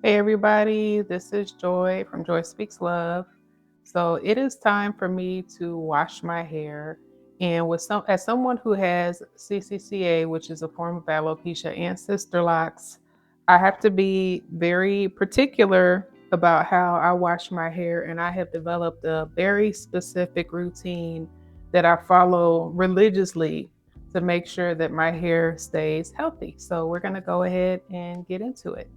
Hey everybody, this is Joy from Joy Speaks Love. So it is time for me to wash my hair. And as someone who has CCCA, which is a form of alopecia, and Sisterlocks, I have to be very particular about how I wash my hair. And I have developed a very specific routine that I follow religiously to make sure that my hair stays healthy. So we're going to go ahead and get into it.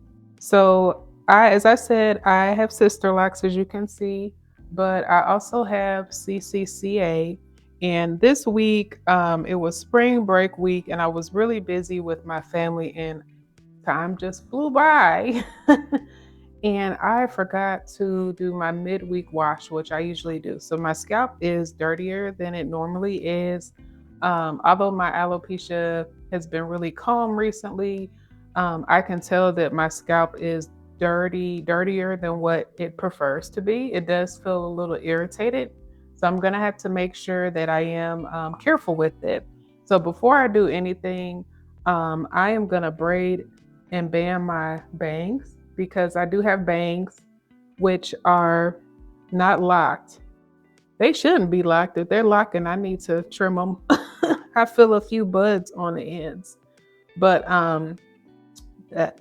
So as I said, I have Sisterlocks, as you can see, but I also have CCCA. And this week, it was spring break week, and I was really busy with my family, and time just flew by. And I forgot to do my midweek wash, which I usually do. So my scalp is dirtier than it normally is. Although my alopecia has been really calm recently, I can tell that my scalp is dirtier than what it prefers to be. It does feel a little irritated. So I'm going to have to make sure that I am careful with it. So before I do anything, I am going to braid and band my bangs because I do have bangs which are not locked. They shouldn't be locked. If they're locking, I need to trim them. I feel a few buds on the ends, but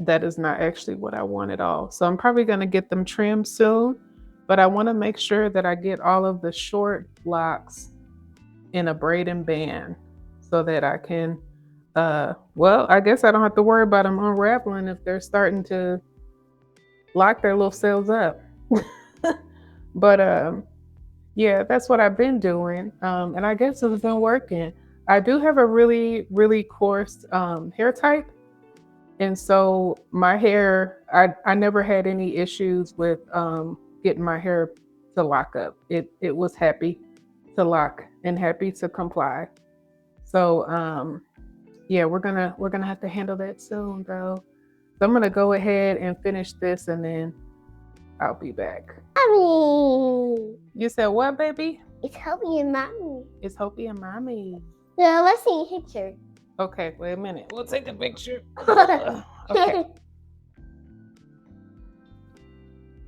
that is not actually what I want at all. So I'm probably going to get them trimmed soon, but I want to make sure that I get all of the short locks in a braid and band so that I can well, I guess I don't have to worry about them unraveling if they're starting to lock their little cells up. But yeah, that's what I've been doing. And I guess it's been working. I do have a really coarse hair type. And so my hair, I never had any issues with getting my hair to lock up. It was happy to lock and happy to comply. So yeah, we're gonna have to handle that soon, though. So I'm gonna go ahead and finish this, and then I'll be back. Mommy. You said what, baby? It's Hopi and Mommy. It's Hopi and Mommy. Yeah, let's see a picture. Okay, wait a minute. We'll take a picture. Okay. Okay.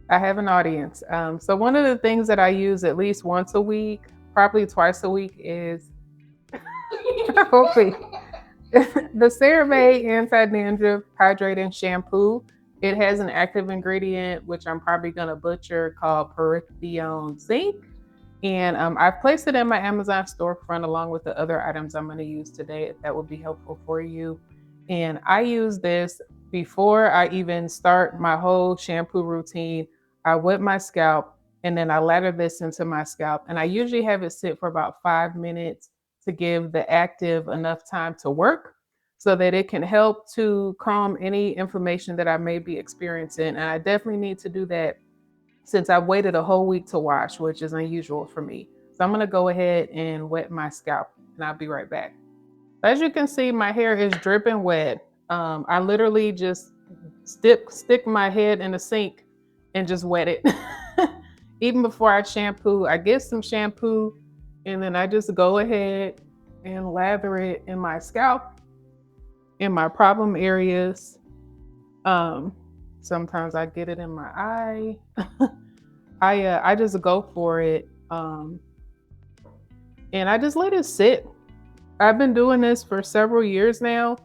I have an audience. So one of the things that I use at least once a week, probably twice a week, is Hopi. The CeraVe Anti-Dandruff Hydrating Shampoo. It has an active ingredient, which I'm probably going to butcher, called perithione zinc. And I've placed it in my Amazon storefront along with the other items I'm going to use today, if that would be helpful for you. And I use this before I even start my whole shampoo routine. I wet my scalp and then I lather this into my scalp. And I usually have it sit for about 5 minutes to give the active enough time to work so that it can help to calm any inflammation that I may be experiencing. And I definitely need to do that since I've waited a whole week to wash, which is unusual for me. So I'm gonna go ahead and wet my scalp and I'll be right back. As you can see, my hair is dripping wet. I literally just stick my head in the sink and just wet it. Even before I shampoo, I get some shampoo and then I just go ahead and lather it in my scalp, in my problem areas. Um, Sometimes I get it in my eye. I just go for it, and I just let it sit. I've been doing this for several years now.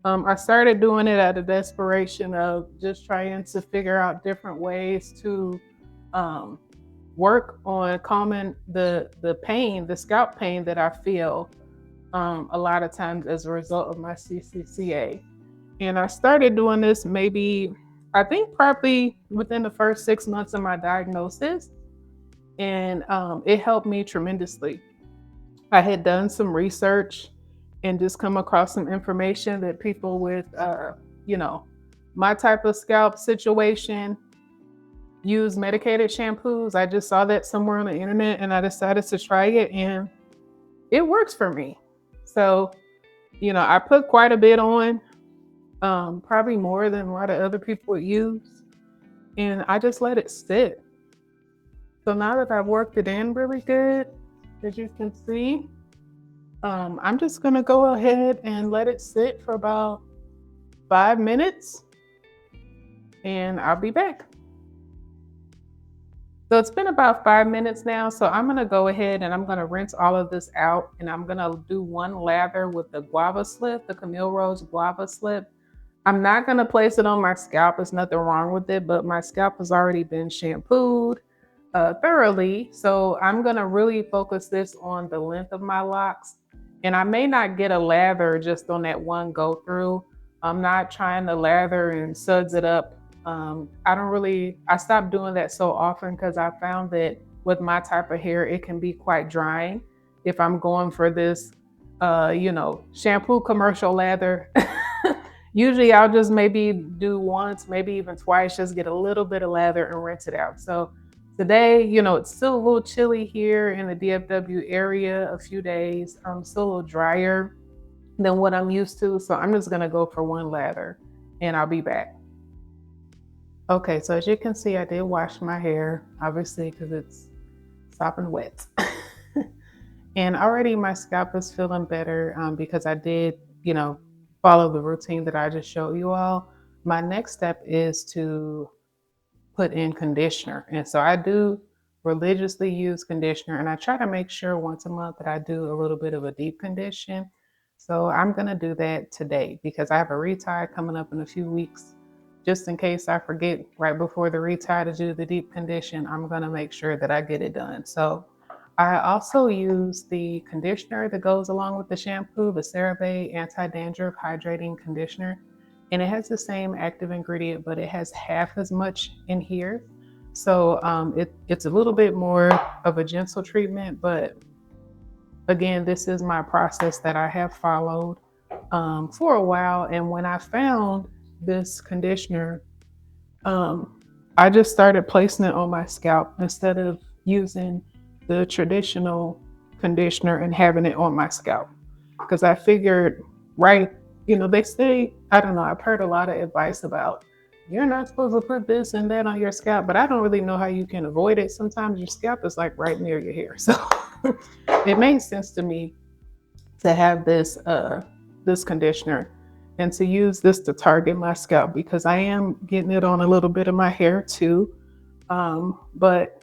I started doing it out of desperation of just trying to figure out different ways to um, work on calming the pain, the scalp pain that I feel a lot of times as a result of my CCCA. And I started doing this maybe, I think probably within the first 6 months of my diagnosis. And it helped me tremendously. I had done some research and just come across some information that people with, you know, my type of scalp situation use medicated shampoos. I just saw that somewhere on the internet and I decided to try it and it works for me. So, I put quite a bit on, probably more than a lot of other people use, and I just let it sit. So now that I've worked it in really good, as you can see, I'm just gonna go ahead and let it sit for about 5 minutes. and I'll be back. So it's been about 5 minutes now. So I'm gonna go ahead and I'm gonna rinse all of this out, and I'm gonna do one lather with the guava slip, the Camille Rose Guava Slip. I'm not gonna place it on my scalp. There's nothing wrong with it, but my scalp has already been shampooed thoroughly. So I'm gonna really focus this on the length of my locks. And I may not get a lather just on that one go through. I'm not trying to lather and suds it up. I stopped doing that so often because I found that with my type of hair, it can be quite drying if I'm going for this, shampoo commercial lather. Usually I'll just maybe do once, maybe even twice, just get a little bit of lather and rinse it out. So today, it's still a little chilly here in the DFW area, a few days. Still a little drier than what I'm used to. So I'm just gonna go for one lather and I'll be back. Okay, so as you can see, I did wash my hair, obviously, because it's sopping wet. And already my scalp is feeling better because I did, follow the routine that I just showed you all. My next step is to put in conditioner. And so I do religiously use conditioner, and I try to make sure once a month that I do a little bit of a deep condition. So I'm going to do that today because I have a retie coming up in a few weeks. Just in case I forget right before the retie to do the deep condition, I'm going to make sure that I get it done. So I also use the conditioner that goes along with the shampoo, the CeraVe Anti-Dandruff Hydrating Conditioner. And it has the same active ingredient, but it has half as much in here. So it's a little bit more of a gentle treatment, but again, this is my process that I have followed for a while. And when I found this conditioner, I just started placing it on my scalp instead of using the traditional conditioner and having it on my scalp. Because I figured, right, they say, I don't know, I've heard a lot of advice about you're not supposed to put this and that on your scalp, but I don't really know how you can avoid it. Sometimes your scalp is like right near your hair. So it made sense to me to have this conditioner and to use this to target my scalp because I am getting it on a little bit of my hair too. But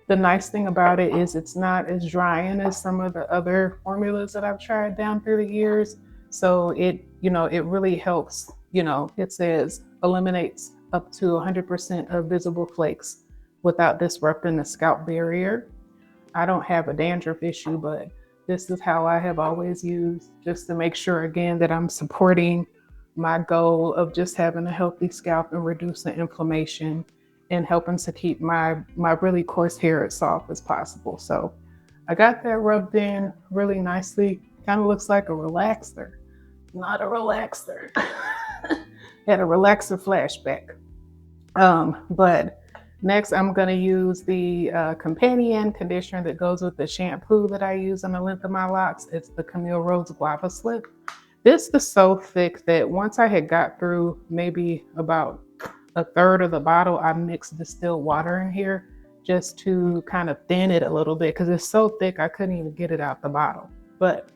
the nice thing about it is it's not as drying as some of the other formulas that I've tried down through the years. So it really helps, it says eliminates up to 100% of visible flakes without disrupting the scalp barrier. I don't have a dandruff issue, but this is how I have always used just to make sure again that I'm supporting my goal of just having a healthy scalp and reducing inflammation and helping to keep my really coarse hair as soft as possible. So I got that rubbed in really nicely. Kind of looks like a relaxer, not a relaxer. Had a relaxer flashback. But next I'm gonna use the companion conditioner that goes with the shampoo that I use on the length of my locks. It's the Camille Rose Guava Slip. This is so thick that once I had got through maybe about a third of the bottle, I mixed distilled water in here just to kind of thin it a little bit because it's so thick I couldn't even get it out the bottle. But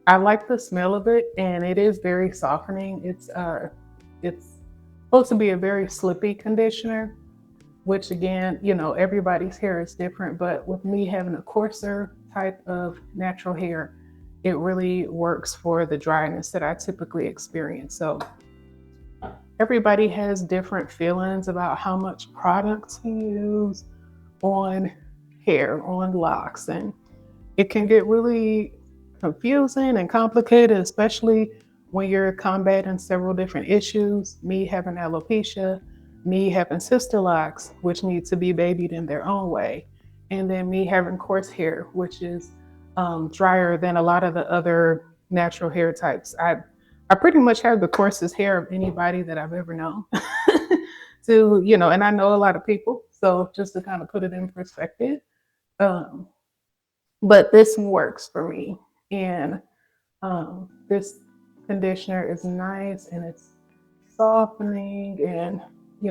I like the smell of it and it is very softening. It's supposed to be a very slippy conditioner, which again, everybody's hair is different, but with me having a coarser type of natural hair, it really works for the dryness that I typically experience. So everybody has different feelings about how much product to use on hair, on locks, and it can get really confusing and complicated, especially when you're combating several different issues. Me having alopecia, me having Sisterlocks, which need to be babied in their own way, and then me having coarse hair, which is drier than a lot of the other natural hair types. I pretty much have the coarsest hair of anybody that I've ever known. And I know a lot of people, so just to kind of put it in perspective. But this works for me, and this conditioner is nice and it's softening, and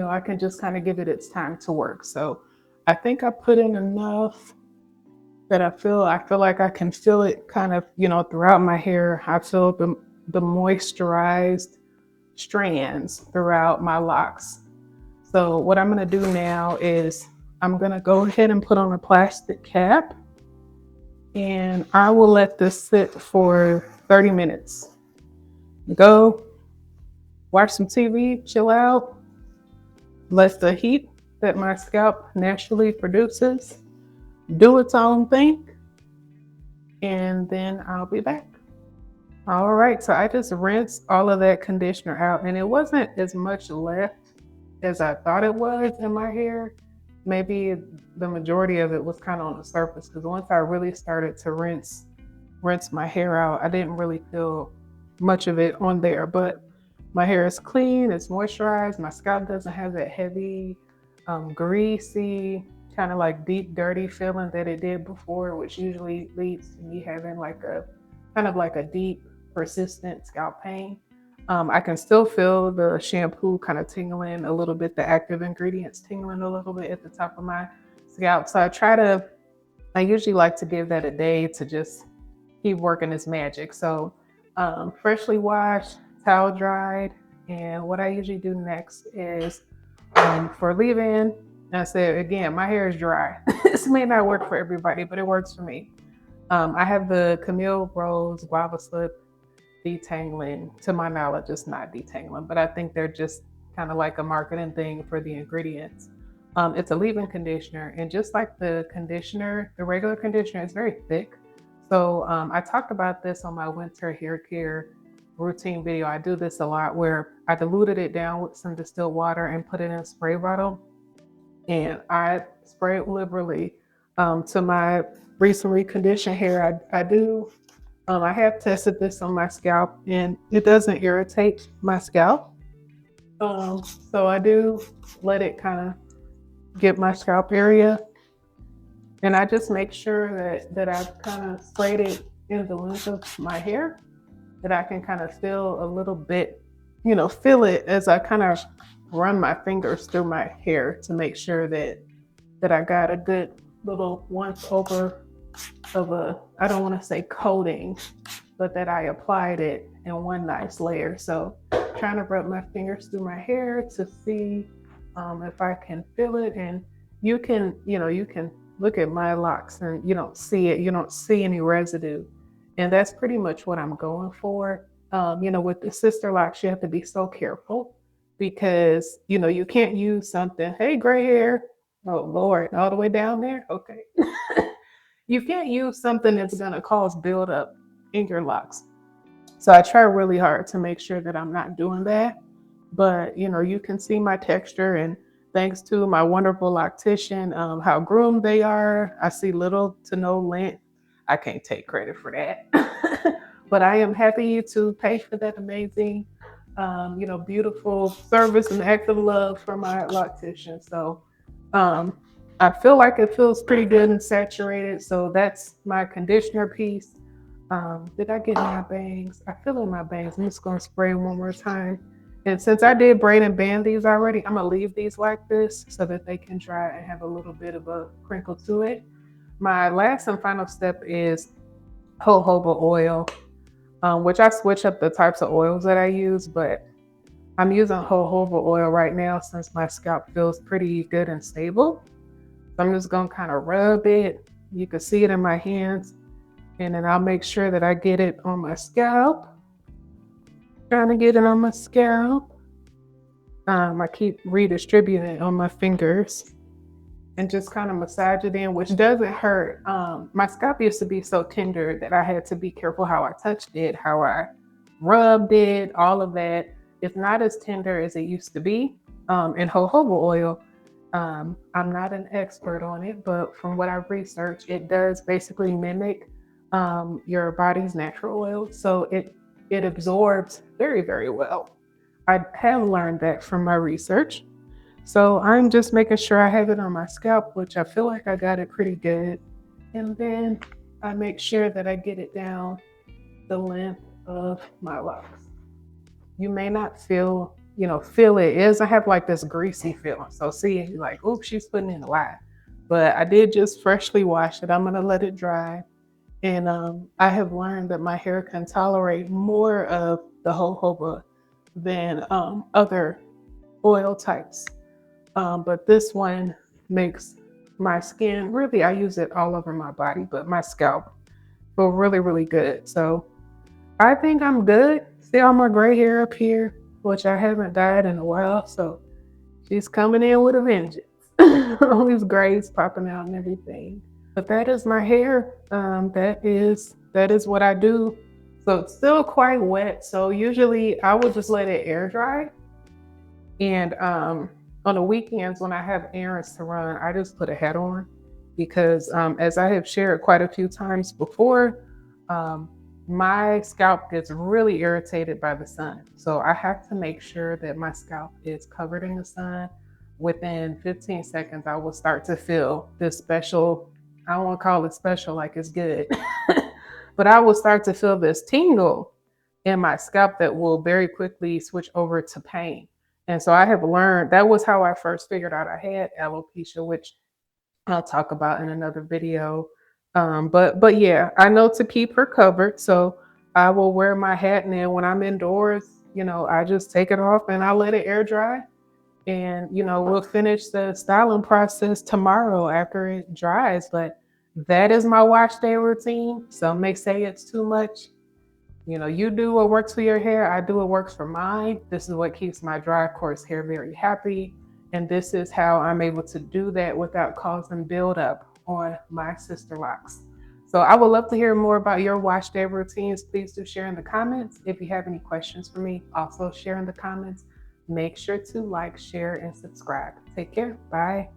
I can just kind of give it its time to work. So I think I put in enough that I feel like I can feel it kind of throughout my hair. I feel the moisturized strands throughout my locks. So what I'm gonna do now is I'm gonna go ahead and put on a plastic cap, and I will let this sit for 30 minutes. Go watch some TV, chill out, let the heat that my scalp naturally produces do its own thing, and then I'll be back. All right, so I just rinsed all of that conditioner out, and it wasn't as much left as I thought it was in my hair. Maybe the majority of it was kind of on the surface, because once I really started to rinse my hair out, I didn't really feel much of it on there. But my hair is clean, it's moisturized, my scalp doesn't have that heavy, greasy, kind of like deep, dirty feeling that it did before, which usually leads to me having like a kind of like a deep, persistent scalp pain. I can still feel the shampoo kind of tingling a little bit, the active ingredients tingling a little bit at the top of my scalp. So I usually like to give that a day to just keep working its magic. So freshly washed, towel dried, and what I usually do next is for leave-in, I said again, my hair is dry. This may not work for everybody, but it works for me. I have the Camille Rose Guava Slip detangling. To my knowledge, it's not detangling, but I think they're just kind of like a marketing thing for the ingredients. It's a leave-in conditioner, and just like the conditioner, the regular conditioner is very thick. So I talked about this on my winter hair care routine video. I do this a lot where I diluted it down with some distilled water and put it in a spray bottle, and I spray it liberally to my recently conditioned hair. I have tested this on my scalp, and it doesn't irritate my scalp. So I do let it kind of get my scalp area, and I just make sure that I've kind of sprayed it in the length of my hair, that I can kind of feel a little bit, feel it as I kind of run my fingers through my hair to make sure that I got a good little once over of I don't want to say coating, but that I applied it in one nice layer. So trying to rub my fingers through my hair to see if I can feel it. And you can look at my locks and you don't see it. You don't see any residue. And that's pretty much what I'm going for. With the Sisterlocks, you have to be so careful because, you can't use something, hey, gray hair. Oh, Lord, all the way down there? Okay. You can't use something that's going to cause buildup in your locks. So I try really hard to make sure that I'm not doing that. But, you can see my texture, and thanks to my wonderful loctician, how groomed they are. I see little to no lint. I can't take credit for that. But I am happy to pay for that amazing, beautiful service and act of love for my loctician. So I feel like it feels pretty good and saturated. So that's my conditioner piece. Did I get in my bangs? I feel in my bangs. I'm just going to spray one more time. And since I did braid and band these already, I'm going to leave these like this so that they can dry and have a little bit of a crinkle to it. My last and final step is jojoba oil, which I switch up the types of oils that I use, but I'm using jojoba oil right now since my scalp feels pretty good and stable. So I'm just going to kind of rub it. You can see it in my hands. And then I'll make sure that I get it on my scalp. Trying to get it on my scalp. I keep redistributing it on my fingers and just kind of massage it in, which doesn't hurt. My scalp used to be so tender that I had to be careful how I touched it, how I rubbed it, all of that. It's not as tender as it used to be. And jojoba oil, I'm not an expert on it, but from what I've researched, it does basically mimic your body's natural oil. So it absorbs very, very well. I have learned that from my research. So I'm just making sure I have it on my scalp, which I feel like I got it pretty good. And then I make sure that I get it down the length of my locks. You may not feel it is. I have like this greasy feeling. So see, you're like, oops, she's putting in a lot. But I did just freshly wash it. I'm going to let it dry. And I have learned that my hair can tolerate more of the jojoba than other oil types. But this one makes my skin, really, I use it all over my body, but my scalp feel really, really good. So I think I'm good. Still more gray hair up here, which I haven't dyed in a while. So she's coming in with a vengeance. All these grays popping out and everything. But that is my hair. That is what I do. So it's still quite wet. So usually I will just let it air dry. And on the weekends when I have errands to run, I just put a hat on because, as I have shared quite a few times before, um, my scalp gets really irritated by the sun. So I have to make sure that my scalp is covered in the sun. Within 15 seconds, I will start to feel this special, I don't want to call it special like it's good, but I will start to feel this tingle in my scalp that will very quickly switch over to pain. And so I have learned that was how I first figured out I had alopecia, which I'll talk about in another video. But yeah, I know to keep her covered. So I will wear my hat, and then when I'm indoors, I just take it off and I let it air dry. And we'll finish the styling process tomorrow after it dries. But that is my wash day routine. Some may say it's too much. You do what works for your hair. I do what works for mine. This is what keeps my dry, coarse hair very happy. And this is how I'm able to do that without causing buildup on my Sisterlocks. So I would love to hear more about your wash day routines. Please do share in the comments. If you have any questions for me, also share in the comments. Make sure to like, share, and subscribe. Take care. Bye.